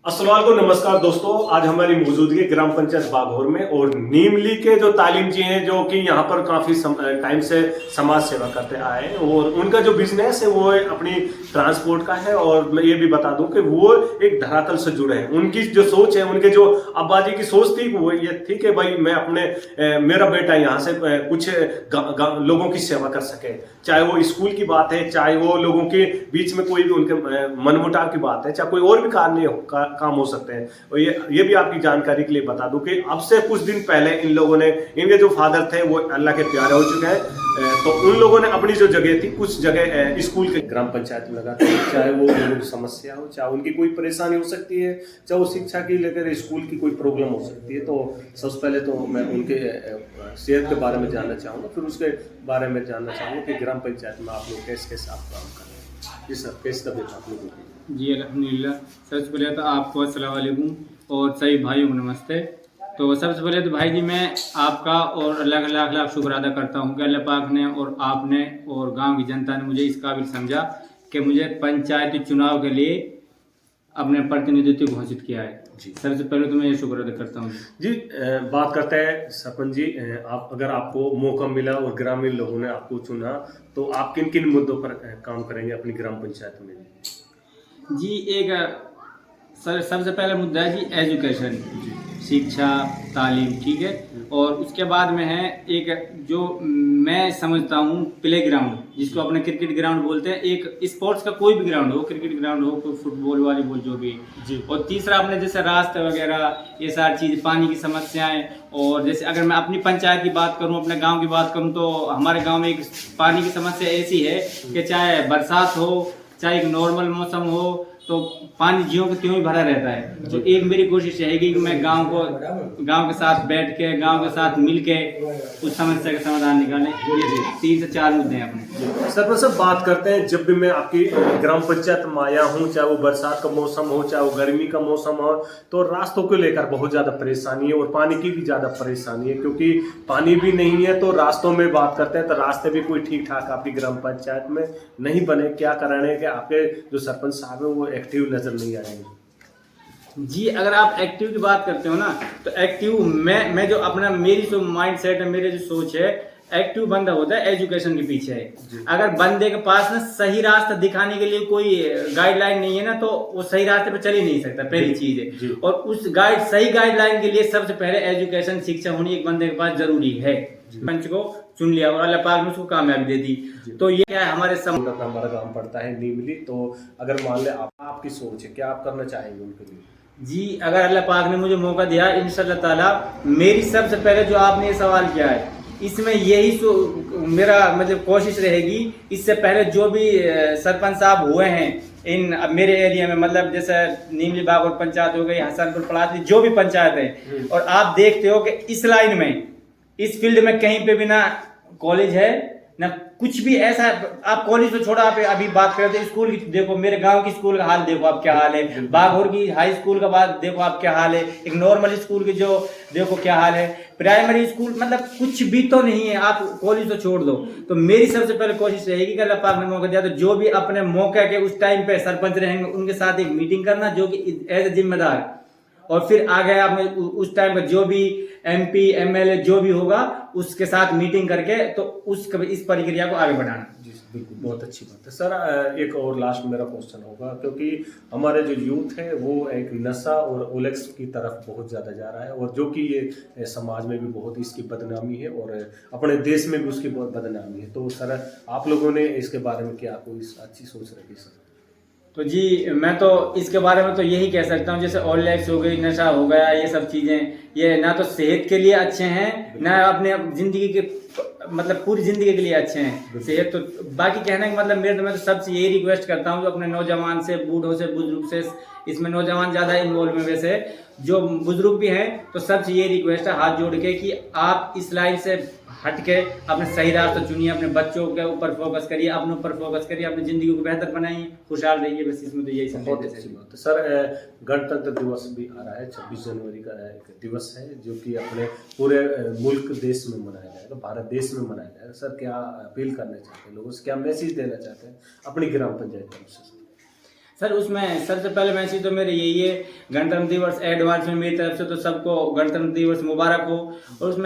अस्सलाम वालेकुम, नमस्कार दोस्तों। आज हमारी मौजूदगी ग्राम पंचायत बाघौर में और नीमली के जो तालीम जी हैं जो कि यहाँ पर काफी टाइम से समाज सेवा करते आए हैं और उनका जो बिजनेस है वो अपनी ट्रांसपोर्ट का है। और मैं ये भी बता दूं कि वो एक धरातल से जुड़े हैं। उनकी जो सोच है, उनके जो अब्बाजी की सोच थी वो ये थी कि भाई मैं अपने मेरा बेटा यहाँ से कुछ लोगों की सेवा कर सके, चाहे वो स्कूल की बात है, चाहे वो लोगों के बीच में कोई भी उनके मनमुटाव की बात है, चाहे कोई और भी काम हो सकते हैं। और ये भी आपकी जानकारी के लिए बता दूं कि अब से कुछ दिन पहले इन लोगों ने, इनके जो फादर थे वो अल्लाह के प्यारे हो चुके हैं, तो उन लोगों ने अपनी जो जगह थी कुछ जगह स्कूल के ग्राम पंचायत में लगाते हैं, चाहे वो लोगों की समस्या हो, चाहे उनकी कोई परेशानी हो सकती है, चाहे वो शिक्षा की लेकर स्कूल की कोई प्रॉब्लम हो सकती है। तो सबसे पहले तो मैं उनके सेहत के बारे में जानना चाहूँगा, फिर उसके बारे में जानना चाहूँगा कि ग्राम पंचायत में आप लोग कैसे कैसे आप काम कर रहे हैं। जी सर, कैसे तबीयत आप लोगों की? जी अल्हम्दुलिल्लाह। सबसे पहले तो आपको अस्सलाम वालेकुम और सभी भाइयों को नमस्ते। तो सबसे पहले तो भाई जी मैं आपका और अल्लाह का लाख लाख शुक्र अदा करता हूँ कि अल्लाह पाक ने और आपने और गांव की जनता ने मुझे इस काबिल समझा कि मुझे पंचायती चुनाव के लिए अपने प्रतिनिधित्व घोषित किया है। जी, सबसे पहले तो मैं ये शुक्र अदा करता हूँ जी। बात करते हैं सरपंच जी, आप अगर आपको मौका मिला और ग्रामीण लोगों ने आपको चुना तो आप किन किन मुद्दों पर काम करेंगे अपनी ग्राम पंचायत में? जी। एक सबसे पहला मुद्दा है जी एजुकेशन, शिक्षा तालीम, ठीक है। और उसके बाद में है एक जो मैं समझता हूँ प्ले ग्राउंड, जिसको अपने क्रिकेट ग्राउंड बोलते हैं। एक स्पोर्ट्स का कोई भी ग्राउंड हो, क्रिकेट ग्राउंड हो, कोई फुटबॉल वॉलीबॉल जो भी जी। और तीसरा अपने जैसे रास्ते वगैरह, ये सारी चीज़, पानी की समस्याएं। और जैसे अगर मैं अपनी पंचायत की बात करूँ, अपने गाँव की बात करूँ, तो हमारे गाँव में एक पानी की समस्या ऐसी है कि चाहे बरसात हो चाहे एक नॉर्मल मौसम हो तो पानी जियों के त्यों ही भरा रहता है। तो एक मेरी कोशिश रहेगी कि मैं गांव के साथ बैठ के, गांव के साथ मिल के उस समस्या का समाधान निकालें। ये 3 से 4 मुद्दे हैं अपने। सरपंच साहब, बात करते हैं, जब भी मैं आपकी ग्राम पंचायत में आया हूँ, चाहे वो बरसात का मौसम हो, चाहे वो गर्मी का मौसम हो, तो रास्तों को लेकर बहुत ज़्यादा परेशानी है और पानी की भी ज़्यादा परेशानी है, क्योंकि पानी भी नहीं है। तो रास्तों में बात करते हैं तो रास्ते भी कोई ठीक ठाक आपकी ग्राम पंचायत में नहीं बने। क्या कारण है कि आपके जो सरपंच साहब है वो एक्टिव नज़र नहीं आ रहे हैं? जी, अगर आप एक्टिव की बात करते हो ना, तो एक्टिव मैं जो अपना, मेरी जो माइंड सेट है, मेरी जो सोच है, एक्टिव बंदा होता है एजुकेशन के पीछे है। अगर बंदे के पास ना सही रास्ता दिखाने के लिए कोई गाइडलाइन नहीं है ना, तो वो सही रास्ते पे चल ही नहीं सकता, पहली चीज है। और उस सही गाइडलाइन के लिए सबसे पहले एजुकेशन, शिक्षा होनी एक बंदे के पास जरूरी है। पंच को चुन लिया और अल्लाह पाक ने उसको कामयाबी दे दी। तो ये क्या है, हमारा गाँव पड़ता है नीमली। तो अगर मान ले आपकी सोच है, क्या आप करना चाहेंगे उनके लिए? जी, अगर अल्लाह पाक ने मुझे मौका दिया इंशाल्लाह ताला, मेरी सबसे पहले जो आपने ये सवाल किया है, इसमें यही मेरा मतलब कोशिश रहेगी, इससे पहले जो भी सरपंच साहब हुए हैं इन अब मेरे एरिया में, मतलब जैसे नीमली बागौर पंचायत हो गई, हसनपुर पड़ाती, जो भी पंचायत है, और आप देखते हो कि इस लाइन में, इस फील्ड में कहीं पे भी ना कॉलेज है ना कुछ भी ऐसा। आप कॉलेज तो छोड़ा, आप अभी बात करते हैं स्कूल की, देखो मेरे गांव की स्कूल का हाल देखो आप क्या हाल है, बागौर की हाई स्कूल का बात देखो आप क्या हाल है, एक नॉर्मल स्कूल की जो देखो क्या हाल है, प्राइमरी स्कूल, मतलब कुछ भी तो नहीं है। आप कॉलेज तो छोड़ दो। तो मेरी सबसे पहले कोशिश रहेगी कि अल्लाह पाक ने मौका दिया तो जो भी अपने मौके के उस टाइम पे सरपंच रहेंगे उनके साथ एक मीटिंग करना, जो कि एज ए जिम्मेदार, और फिर आगे आपने उस टाइम का जो भी MP MLA जो भी होगा उसके साथ मीटिंग करके तो इस प्रक्रिया को आगे बढ़ाना। जी बिल्कुल, बहुत अच्छी बात है सर। एक और लास्ट मेरा क्वेश्चन होगा, क्योंकि हमारे जो यूथ है वो एक नशा और ओलेक्स की तरफ बहुत ज़्यादा जा रहा है, और जो कि ये समाज में भी बहुत इसकी बदनामी है और अपने देश में भी उसकी बहुत बदनामी है। तो सर, आप लोगों ने इसके बारे में क्या कोई अच्छी सोच रखी सर? तो जी, मैं तो इसके बारे में तो यही कह सकता हूँ, जैसे ओलेक्स हो गई, नशा हो गया, ये सब चीज़ें, ये ना तो सेहत के लिए अच्छे हैं, ना अपने जिंदगी के मतलब पूरी जिंदगी के लिए अच्छे हैं। सेहत तो बाकी कहने का मतलब मैं तो सबसे यही रिक्वेस्ट करता हूँ, जो अपने नौजवान से, बूढ़ों से, बुजुर्ग से, इसमें नौजवान ज़्यादा इन्वॉल्व में, वैसे जो बुजुर्ग भी हैं, तो सबसे ये रिक्वेस्ट है हाथ जोड़ के कि आप इस लाइन से हट के अपने सही रास्ता चुनिए, अपने बच्चों के ऊपर फोकस करिए, अपने ऊपर फोकस करिए, अपनी जिंदगी को बेहतर बनाइए, खुशहाल रहिए। बस इसमें तो यही बहुत अच्छी बात है सर। गणतंत्र दिवस भी आ रहा है, 26 जनवरी का एक दिवस है जो कि अपने पूरे मुल्क देश में मनाया जाएगा, भारत देश में मनाया जाएगा। सर, क्या अपील करना चाहते हैं लोगों से, क्या मैसेज देना चाहते हैं अपनी ग्राम पंचायत से? सर उसमें सबसे पहले मैसेज तो मेरे यही है, गणतंत्र दिवस एडवांस में मेरी तरफ से तो सबको गणतंत्र दिवस मुबारक हो। और उसमें